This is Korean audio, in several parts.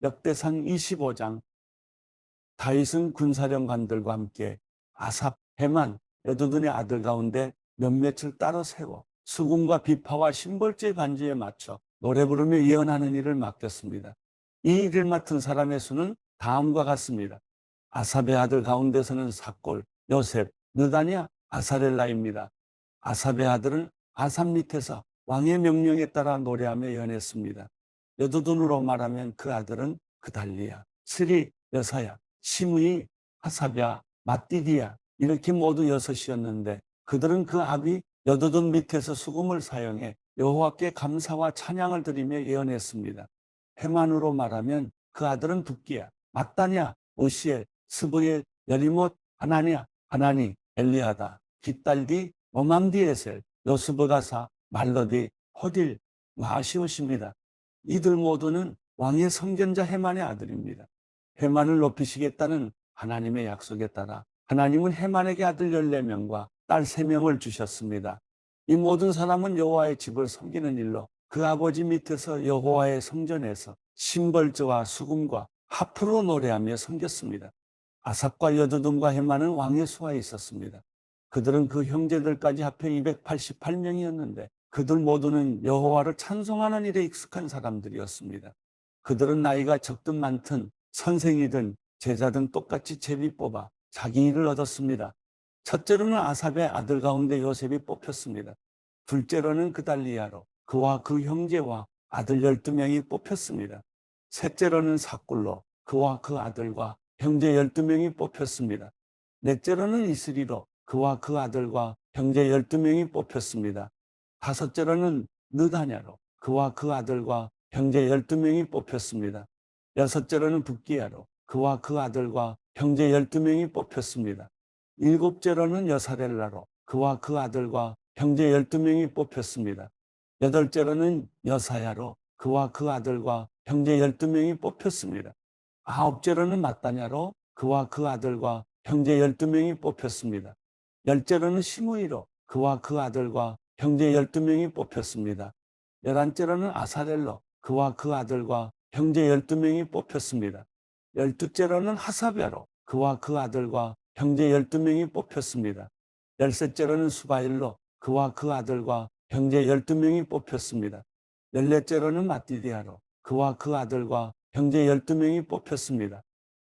역대상 25장. 다윗은 군사령관들과 함께 아삽, 헤만, 여두둔의 아들 가운데 몇몇을 따로 세워 수금과 비파와 심벌제 반주에 맞춰 노래 부르며 예언하는 일을 맡겼습니다. 이 일을 맡은 사람의 수는 다음과 같습니다. 아삽의 아들 가운데서는 삭골, 요셉, 느다냐, 아사렐라입니다. 아삽의 아들은 아삽 밑에서 왕의 명령에 따라 노래하며 예언했습니다. 여두둔으로 말하면 그 아들은 그달리야, 스리, 여사야, 시므이, 하삽야, 마띠디야 이렇게 모두 여섯이었는데 그들은 그 아비 여두둔 밑에서 수금을 사용해 여호와께 감사와 찬양을 드리며 예언했습니다. 헤만으로 말하면 그 아들은 붓기야, 마따냐, 오시엘, 스브엘, 여리못, 하나냐, 하나니, 엘리아다, 깃달디, 오맘디에셀, 요스브가사, 말러디, 호딜, 마시옷입니다. 이들 모두는 왕의 선견자 헤만의 아들입니다. 헤만을 높이시겠다는 하나님의 약속에 따라 하나님은 헤만에게 아들 14명과 딸 3명을 주셨습니다. 이 모든 사람은 여호와의 집을 섬기는 일로 그 아버지 밑에서 여호와의 성전에서 심벌저와 수금과 하프로 노래하며 섬겼습니다. 아삽과 여두둔과 헤만은 왕의 수하에 있었습니다. 그들은 그 형제들까지 합해 288명이었는데 그들 모두는 여호와를 찬송하는 일에 익숙한 사람들이었습니다. 그들은 나이가 적든 많든 선생이든 제자든 똑같이 제비 뽑아 자기 일을 얻었습니다. 첫째로는 아삽의 아들 가운데 요셉이 뽑혔습니다. 둘째로는 그달리야로 그와 그 형제와 아들 12명이 뽑혔습니다. 셋째로는 삭굴로 그와 그 아들과 형제 12명이 뽑혔습니다. 넷째로는 이스리로 그와 그 아들과 형제 12명이 뽑혔습니다. 다섯째로는 느다냐로 그와 그 아들과 형제 12명이 뽑혔습니다. 여섯째로는 붓기야로 그와 그 아들과 형제 12명이 뽑혔습니다. 일곱째로는 여사렐라로 그와 그 아들과 형제 12명이 뽑혔습니다. 여덟째로는 여사야로 그와 그 아들과 형제 12명이 뽑혔습니다. 아홉째로는 마따냐로 그와 그 아들과 형제 12명이 뽑혔습니다. 열째로는 시므이로 그와 그 아들과 형제 12명이 뽑혔습니다. 열한째로는 아사렐로 그와 그 아들과 형제 12명이 뽑혔습니다. 열두째로는 하사베로 그와 그 아들과 형제 12명이 뽑혔습니다. 열셋째로는 수바일로 그와 그 아들과 형제 12명이 뽑혔습니다. 열넷째로는 마띠디아로 그와 그 아들과 형제 12명이 뽑혔습니다.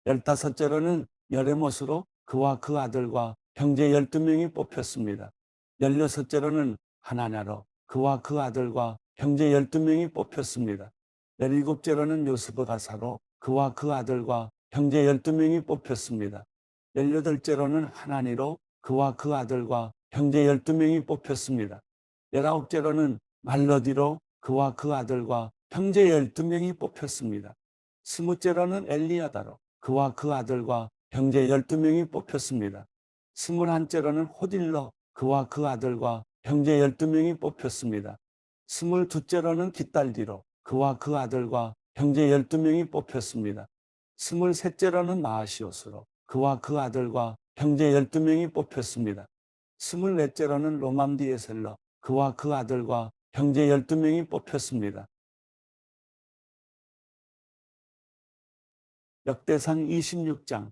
열다섯째로는 여레못으로 그와 그 아들과 형제 12명이 뽑혔습니다. 열여섯째로는 하나냐로 그와 그 아들과 형제 12명이 뽑혔습니다. 열일곱째로는 요스브가사로 그와 그 아들과 형제 12명이 뽑혔습니다. 열여덟째로는 하나니로 그와 그 아들과 형제 12명이 뽑혔습니다. 열아홉째로는 말러디로 그와 그 아들과 형제 12명이 뽑혔습니다. 스무째로는 엘리야다로 그와 그 아들과 형제 12명이 뽑혔습니다. 스물한째로는 호딜로 그와 그 아들과 형제 12명이 뽑혔습니다. 스물두째로는 깃달디로 그와 그 아들과 형제 12명이 뽑혔습니다. 스물셋째로는 마아시옷으로 그와 그 아들과 형제 12명이 뽑혔습니다. 스물넷째로는 로맘디에셀로 그와 그 아들과 형제 12명이 뽑혔습니다. 역대상 26장.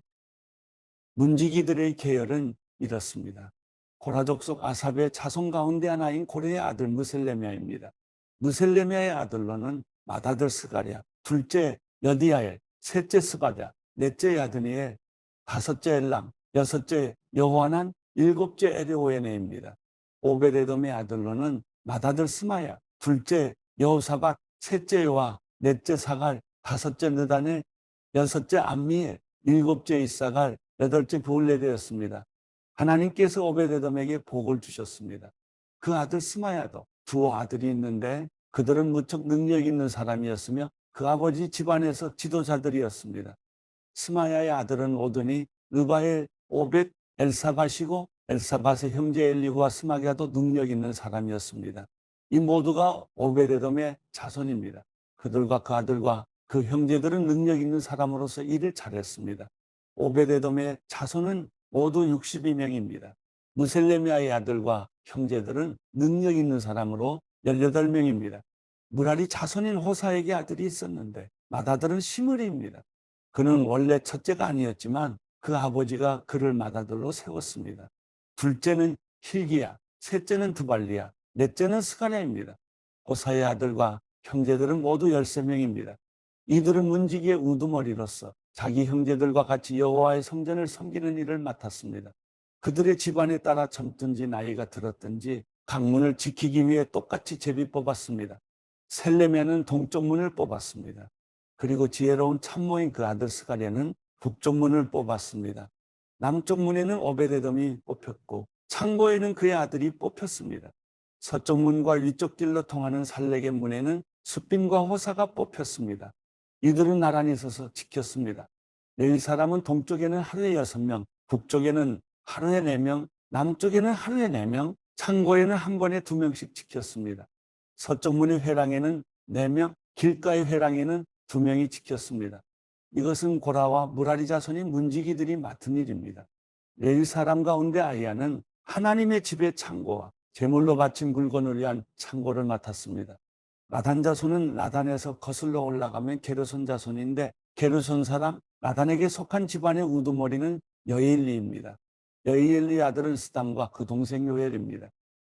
문지기들의 계열은 이렇습니다. 고라 족속 아삽의 자손 가운데 하나인 고레의 아들 무셀레미아입니다. 무셀레미아의 아들로는 맏아들 스가랴, 둘째 여디야엘, 셋째 스바랴, 넷째 야드니엘, 다섯째 엘람, 여섯째 여호하난, 일곱째 에르오에네입니다. 오베데돔의 아들로는 맏아들 스마야, 둘째 여호사밧, 셋째 요아, 넷째 사갈, 다섯째 느다넬, 여섯째 암미엘, 일곱째 이사갈, 여덟째 부울레데였습니다. 하나님께서 오베데돔에게 복을 주셨습니다. 그 아들 스마야도 두 아들이 있는데 그들은 무척 능력 있는 사람이었으며 그 아버지 집안에서 지도자들이었습니다. 스마야의 아들은 오드니, 르바엘, 오벳, 엘사밧이고 엘사밧의 형제 엘리후와 스마야도 능력 있는 사람이었습니다. 이 모두가 오베데돔의 자손입니다. 그들과 그 아들과 그 형제들은 능력 있는 사람으로서 일을 잘했습니다. 오베데돔의 자손은 모두 62명입니다. 무셀레미아의 아들과 형제들은 능력 있는 사람으로 18명입니다. 무라리 자손인 호사에게 아들이 있었는데 맏아들은 시므리입니다. 그는 원래 첫째가 아니었지만 그 아버지가 그를 맏아들로 세웠습니다. 둘째는 hil기야, 셋째는 드발리야, 넷째는 스가랴입니다. 호사의 아들과 형제들은 모두 13명입니다. 이들은 문지기의 우두머리로서 자기 형제들과 같이 여호와의 성전을 섬기는 일을 맡았습니다. 그들의 집안에 따라 젊든지 나이가 들었든지 강문을 지키기 위해 똑같이 제비 뽑았습니다. 셀레미야는 동쪽 문을 뽑았습니다. 그리고 지혜로운 참모인 그 아들 스가랴는 북쪽 문을 뽑았습니다. 남쪽 문에는 오베데돔이 뽑혔고 창고에는 그의 아들이 뽑혔습니다. 서쪽 문과 위쪽 길로 통하는 살렉의 문에는 숫빔과 호사가 뽑혔습니다. 이들은 나란히 서서 지켰습니다. 레위 사람은 동쪽에는 하루에 6명, 북쪽에는 하루에 4명, 남쪽에는 하루에 4명, 창고에는 한 번에 2명씩 지켰습니다. 서쪽 문의 회랑에는 4명, 길가의 회랑에는 2명이 지켰습니다. 이것은 고라와 무라리 자손인 문지기들이 맡은 일입니다. 레위 사람 가운데 아이야는 하나님의 집의 창고와 제물로 바친 물건을 위한 창고를 맡았습니다. 나단 자손은 나단에서 거슬러 올라가면 게르손 자손인데 게르손 사람 나단에게 속한 집안의 우두머리는 여일리입니다. 여일리 아들은 스담과 그 동생 요엘입니다.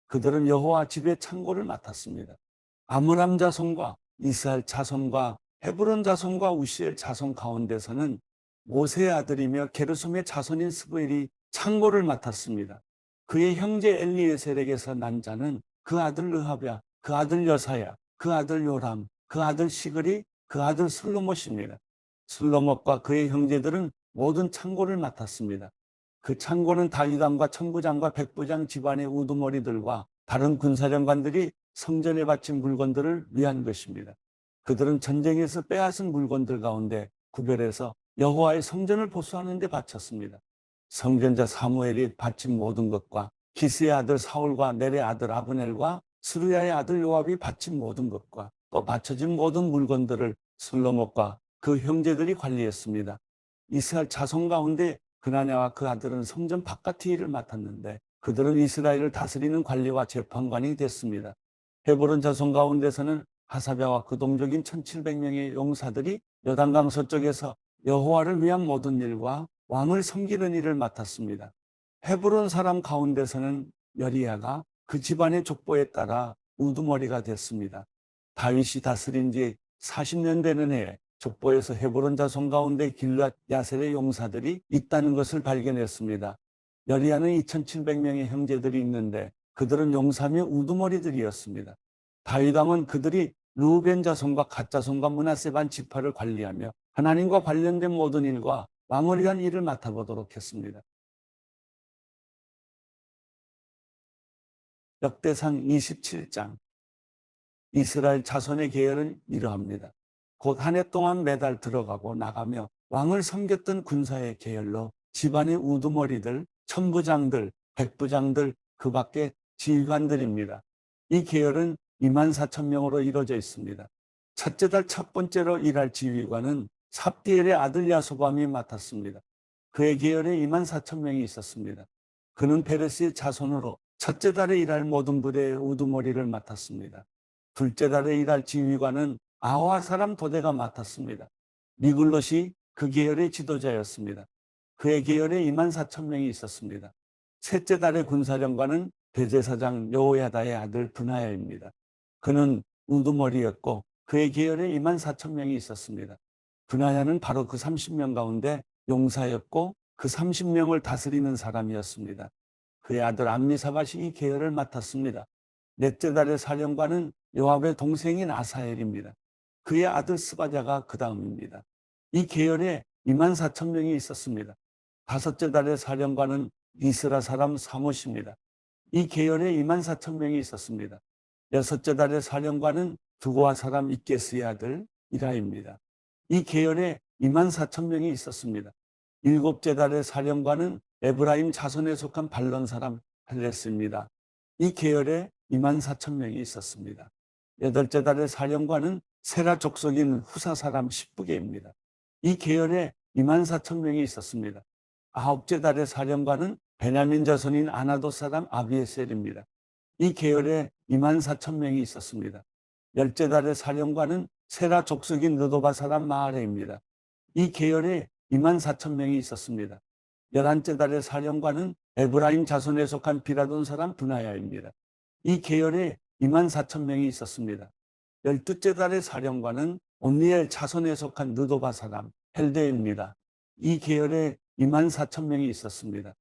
그들은 여호와 집의 창고를 맡았습니다. 아므람 자손과 이스라엘 자손과 헤브론 자손과 우시엘 자손 가운데서는 모세의 아들이며 게르솜의 자손인 스부엘이 창고를 맡았습니다. 그의 형제 엘리에셀에게서 난 자는 그 아들 르하랴, 그 아들 여사야, 그 아들 요람, 그 아들 시글이, 그 아들 슬로못입니다. 슬로못과 그의 형제들은 모든 창고를 맡았습니다. 그 창고는 다윗왕과 천부장과 백부장 집안의 우두머리들과 다른 군사령관들이 성전에 바친 물건들을 위한 것입니다. 그들은 전쟁에서 빼앗은 물건들 가운데 구별해서 여호와의 성전을 보수하는 데 바쳤습니다. 성전자 사무엘이 바친 모든 것과 기스의 아들 사울과 넬의 아들 아브넬과 스루야의 아들 요압이 바친 모든 것과 또 바쳐진 모든 물건들을 슬로못과 그 형제들이 관리했습니다. 이스라엘 자손 가운데 그나냐와 그 아들은 성전 바깥의 일을 맡았는데 그들은 이스라엘을 다스리는 관리와 재판관이 됐습니다. 헤브론 자손 가운데서는 하사랴와 그 동족인 1700명의 용사들이 요단강 서쪽에서 여호와를 위한 모든 일과 왕을 섬기는 일을 맡았습니다. 헤브론 사람 가운데서는 여리야가 그 집안의 족보에 따라 우두머리가 됐습니다. 다윗이 다스린 지 40년 되는 해에 족보에서 헤브론 자손 가운데 길랏 야셀의 용사들이 있다는 것을 발견했습니다. 여리야는 2700명의 형제들이 있는데 그들은 용사며 우두머리들이었습니다. 다윗 왕은 그들이 르우벤 자손과 갓 자손과 므낫세 반 지파를 관리하며 하나님과 관련된 모든 일과 왕을 위한 일을 맡아보도록 했습니다. 역대상 27장. 이스라엘 자손의 계열은 이러합니다. 곧 한 해 동안 매달 들어가고 나가며 왕을 섬겼던 군사의 계열로 집안의 우두머리들, 천부장들, 백부장들, 그 밖에 지휘관들입니다. 이 계열은 24,000명으로 이루어져 있습니다. 첫째 달 첫 번째로 일할 지휘관은 삽디엘의 아들 야소밤이 맡았습니다. 그의 계열에 24,000명이 있었습니다. 그는 베레스의 자손으로 첫째 달에 일할 모든 부대의 우두머리를 맡았습니다. 둘째 달에 일할 지휘관은 아와 사람 도대가 맡았습니다. 미글롯이 그 계열의 지도자였습니다. 그의 계열에 24,000명이 있었습니다. 셋째 달의 군사령관은 대제사장 여호야다의 아들 브나야입니다. 그는 우두머리였고 그의 계열에 24,000명이 있었습니다. 브나야는 바로 그 30명 가운데 용사였고 그 30명을 다스리는 사람이었습니다. 그의 아들 암미사밧이 이 계열을 맡았습니다. 넷째 달의 사령관은 요압의 동생인 아사엘입니다. 그의 아들 스바랴가 그 다음입니다. 이 계열에 24,000명이 있었습니다. 다섯째 달의 사령관은 이스라 사람 사못입니다. 이 계열에 24,000명이 있었습니다. 여섯째 달의 사령관은 두고아 사람 이게스의 아들 이라입니다. 이 계열에 24,000명이 있었습니다. 일곱째 달의 사령관은 에브라임 자손에 속한 발론 사람 헬레스입니다. 이 계열에 24,000명이 있었습니다. 여덟째 달의 사령관은 세라 족속인 후사 사람 십부게입니다. 이 계열에 24,000명이 있었습니다. 아홉째 달의 사령관은 베냐민 자손인 아나도 사람 아비에셀입니다. 이 계열에 24,000명이 있었습니다. 열째 달의 사령관은 세라 족속인 느도바 사람 마하레입니다. 이 계열에 24,000명이 있었습니다. 11째 달의 사령관은 에브라임 자손에 속한 비라돈 사람 브나야입니다. 이 계열에 24,000명이 있었습니다. 12째 달의 사령관은 온니엘 자손에 속한 느도바 사람 헬데입니다. 이 계열에 24,000명이 있었습니다.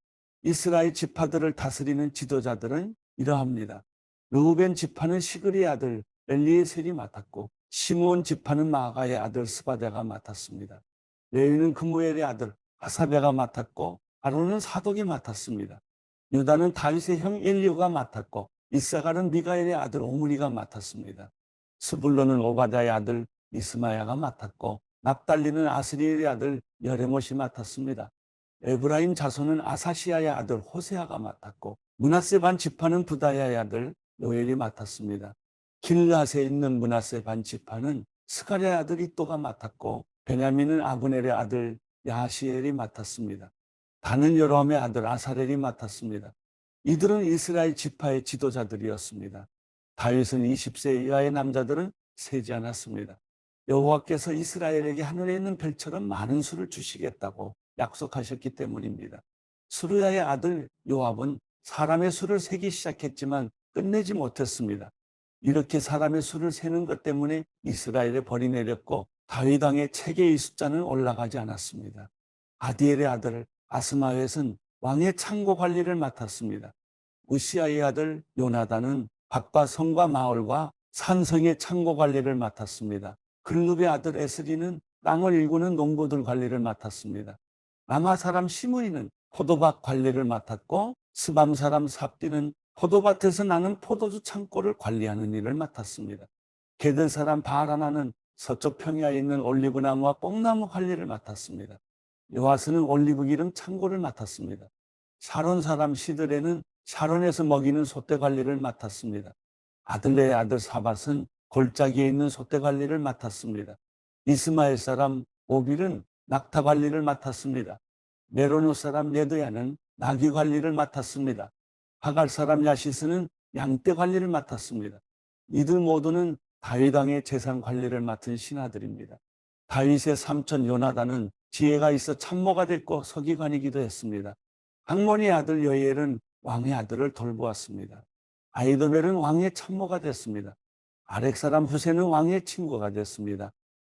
이스라엘 지파들을 다스리는 지도자들은 이러합니다. 르우벤 지파는 시그리의 아들 엘리에셀이 맡았고, 시므온 지파는 마아가의 아들 스바데가 맡았습니다. 레위는 그무엘의 아들 아사베가 맡았고, 아론은 사독이 맡았습니다. 유다는 다윗의 형 엘리후가 맡았고, 이사갈은 미가엘의 아들 오므리가 맡았습니다. 스불론은 오바다의 아들 이스마야가 맡았고, 납달리는 아스리엘의 아들 여레못이 맡았습니다. 에브라임 자손은 아사시아의 아들 호세아가 맡았고, 므낫세 반 지파는 부다야의 아들 요엘이 맡았습니다. 길앗에 있는 므낫세 반 지파는 스가랴의 아들 이또가 맡았고, 베냐민은 아브넬의 아들 야시엘이 맡았습니다. 단은 여로함의 아들 아사렐이 맡았습니다. 이들은 이스라엘 지파의 지도자들이었습니다. 다윗은 20세 이하의 남자들은 세지 않았습니다. 여호와께서 이스라엘에게 하늘에 있는 별처럼 많은 수를 주시겠다고 약속하셨기 때문입니다. 수르야의 아들 요압은 사람의 수를 세기 시작했지만 끝내지 못했습니다. 이렇게 사람의 수를 세는 것 때문에 이스라엘에 벌이 내렸고, 다윗 왕의 체계의 숫자는 올라가지 않았습니다. 아디엘의 아들 아스마웻은 왕의 창고 관리를 맡았습니다. 우시아의 아들 요나단은 밭과 성과 마을과 산성의 창고 관리를 맡았습니다. 글룹의 아들 에스리는 땅을 일구는 농부들 관리를 맡았습니다. 라마 사람 시므이는 포도밭 관리를 맡았고, 스밤 사람 삽디는 포도밭에서 나는 포도주 창고를 관리하는 일을 맡았습니다. 게들 사람 바라나는 서쪽 평야에 있는 올리브나무와 뽕나무 관리를 맡았습니다. 요아스는 올리브 기름 창고를 맡았습니다. 샤론 사람 시드레는 샤론에서 먹이는 소떼 관리를 맡았습니다. 아들레의 아들 사밧은 골짜기에 있는 소떼 관리를 맡았습니다. 이스마엘 사람 오빌은 낙타 관리를 맡았습니다. 메로노 사람 예드야는 나귀 관리를 맡았습니다. 하갈 사람 야시스는 양떼 관리를 맡았습니다. 이들 모두는 다윗 왕의 재산 관리를 맡은 신하들입니다. 다윗의 삼촌 요나단은 지혜가 있어 참모가 됐고 서기관이기도 했습니다. 학몬의 아들 여이엘은 왕의 아들을 돌보았습니다. 아이도벨은 왕의 참모가 됐습니다. 아렉 사람 후세는 왕의 친구가 됐습니다.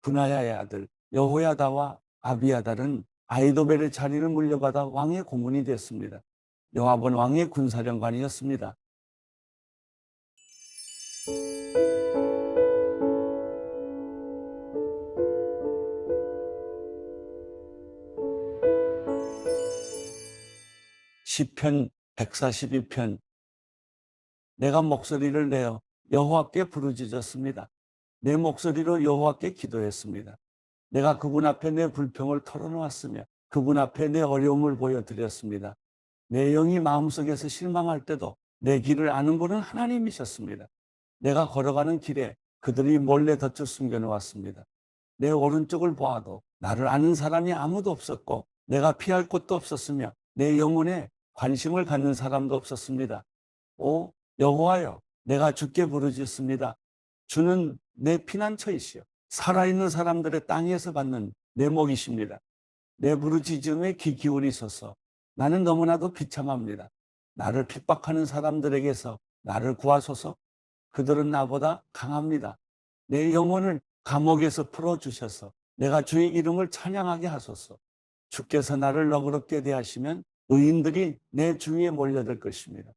분하야의 아들 여호야다와 아비아달은 아이도벨의 자리를 물려받아 왕의 고문이 됐습니다. 요압은 왕의 군사령관이었습니다. 시편 142편. 내가 목소리를 내어 여호와께 부르짖었습니다. 내 목소리로 여호와께 기도했습니다. 내가 그분 앞에 내 불평을 털어놓았으며 그분 앞에 내 어려움을 보여드렸습니다. 내 영이 마음속에서 실망할 때도 내 길을 아는 분은 하나님이셨습니다. 내가 걸어가는 길에 그들이 몰래 덫을 숨겨놓았습니다. 내 오른쪽을 보아도 나를 아는 사람이 아무도 없었고, 내가 피할 곳도 없었으며 내 영혼에 관심을 갖는 사람도 없었습니다. 오 여호와여, 내가 주께 부르짖습니다. 주는 내 피난처이시여 살아있는 사람들의 땅에서 받는 내 목이십니다. 내 부르짖음에 귀 기울이소서. 나는 너무나도 비참합니다. 나를 핍박하는 사람들에게서 나를 구하소서. 그들은 나보다 강합니다. 내 영혼을 감옥에서 풀어주셔서 내가 주의 이름을 찬양하게 하소서. 주께서 나를 너그럽게 대하시면 의인들이 내 주위에 몰려들 것입니다.